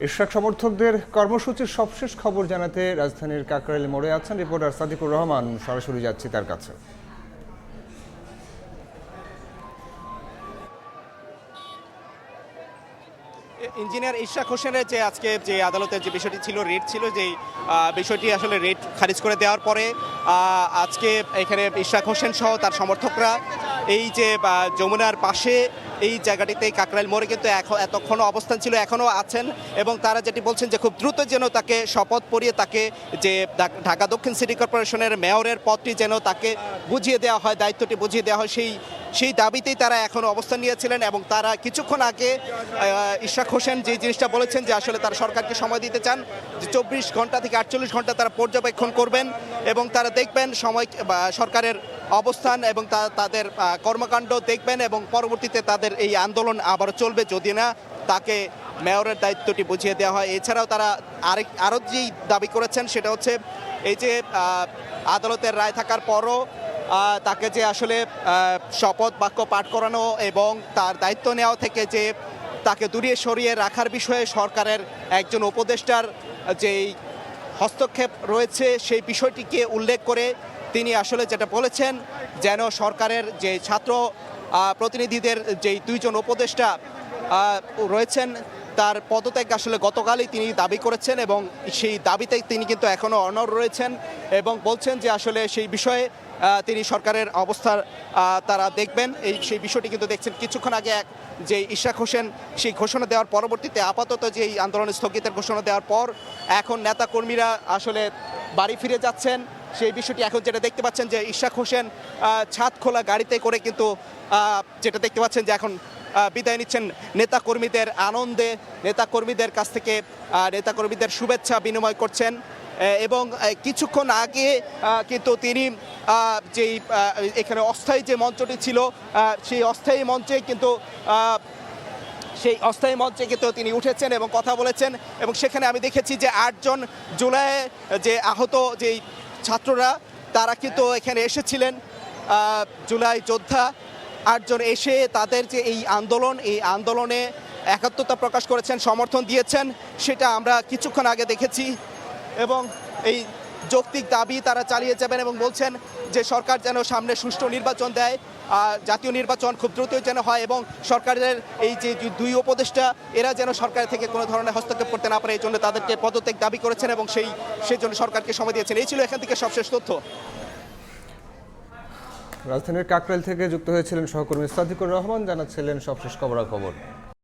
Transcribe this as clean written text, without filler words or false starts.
ইশরাক সমর্থকদের কর্মসূচির সবশেষ খবর জানাতে রাজধানীর কাকরাইল মোড়ে আছেন রিপোর্টার সাদিকুর রহমান। সরাসরি যাচ্ছি তার কাছে। ইঞ্জিনিয়ার ইশরাক হোসেনের যে আজকে যে আদালতের যে বিষয়টি ছিল, রেট ছিল, যে বিষয়টি আসলে রেট খারিজ করে দেওয়ার পরে আজকে এখানে ইশরাক হোসেন সহ তার সমর্থকরা এই যে যমুনার পাশে এই জায়গাটিতে কাকরাইল মোড়ে কিন্তু এতক্ষণও অবস্থান ছিল, এখনও আছেন। এবং তারা যেটি বলছেন যে খুব দ্রুত যেন তাকে শপথ পড়িয়ে তাকে যে ঢাকা দক্ষিণ সিটি কর্পোরেশনের মেয়রের পদটি যেন তাকে বুঝিয়ে দেওয়া হয়, দায়িত্বটি বুঝিয়ে দেওয়া হয়, সেই দাবিতেই তারা এখনও অবস্থান নিয়েছিলেন। এবং তারা কিছুক্ষণ আগে ইশরাক হোসেন যে জিনিসটা বলেছেন যে আসলে তারা সরকারকে সময় দিতে চান, যে 24 ঘন্টা থেকে 48 ঘন্টা তারা পর্যবেক্ষণ করবেন এবং তারা দেখবেন সময় সরকারের অবস্থান এবং তাদের কর্মকাণ্ড দেখবেন এবং পরবর্তীতে তাদের এই আন্দোলন আবারও চলবে যদি না তাকে মেয়রের দায়িত্বটি বুঝিয়ে দেওয়া হয়। এছাড়াও তারা আরও যেই দাবি করেছেন সেটা হচ্ছে এই যে আদালতের রায় থাকার পরও তাকে যে আসলে শপথ বাক্য পাঠ করানো এবং তার দায়িত্ব নেওয়া থেকে যে তাকে দূরে সরিয়ে রাখার বিষয়ে সরকারের একজন উপদেষ্টার যেই হস্তক্ষেপ রয়েছে সেই বিষয়টিকে উল্লেখ করে তিনি আসলে যেটা বলেছেন যেন সরকারের যে ছাত্র প্রতিনিধিদের যেই দুইজন উপদেষ্টা রয়েছেন তার পদত্যাগ আসলে গতকালই তিনি দাবি করেছেন এবং সেই দাবিতে তিনি কিন্তু এখনও অনড় রয়েছেন এবং বলছেন যে আসলে সেই বিষয়ে তিনি সরকারের অবস্থার তারা দেখবেন। সেই বিষয়টি কিন্তু দেখছেন কিছুক্ষণ আগে যে ইশরাক হোসেন সেই ঘোষণা দেওয়ার পরবর্তীতে আপাতত যে এই আন্দোলন স্থগিতের ঘোষণা দেওয়ার পর এখন নেতাকর্মীরা আসলে বাড়ি ফিরে যাচ্ছেন। সেই বিষয়টি এখন যেটা দেখতে পাচ্ছেন যে ইশরাক হোসেন ছাদ খোলা গাড়িতে করে কিন্তু যেটা দেখতে পাচ্ছেন যে এখন বিদায় নিচ্ছেন নেতাকর্মীদের আনন্দে, নেতাকর্মীদের কাছ থেকে নেতাকর্মীদের শুভেচ্ছা বিনিময় করছেন। এবং কিছুক্ষণ আগে কিন্তু তিনি যেই এখানে অস্থায়ী যে মঞ্চটি ছিল সেই অস্থায়ী মঞ্চে কিন্তু তিনি উঠেছেন এবং কথা বলেছেন এবং সেখানে আমি দেখেছি যে 8 জন জুলাই যে আহত যেই ছাত্ররা তারা কিন্তু এখানে এসেছিলেন, জুলাই যোদ্ধা 8 জন এসে তাদের যে এই আন্দোলনে একাত্মতা প্রকাশ করেছেন, সমর্থন দিয়েছেন, সেটা আমরা কিছুক্ষণ আগে দেখেছি। এবং এই যৌক্তিক দাবি তারা চালিয়ে যাবেন এবং বলছেন যে সরকার যেন সামনে সুষ্ঠু নির্বাচন দেয়, জাতীয় নির্বাচন খুব দ্রুতই যেন হয় এবং সরকারের এই যে দুই উপদেষ্টা এরা যেন সরকার থেকে কোনো ধরনের হস্তক্ষেপ করতে না পারে, এই জন্য তাদেরকে পদত্যাগ দাবি করেছেন এবং সেই জন্য সরকারকে সময় দিয়েছেন। এই ছিল এখান থেকে সবশেষ তথ্য। রাজধানীর কাকরাইল থেকে যুক্ত হয়েছিলেন সহকর্মী সাদিকুর রহমান, জানাচ্ছিলেন সবশেষ খবরাখবর।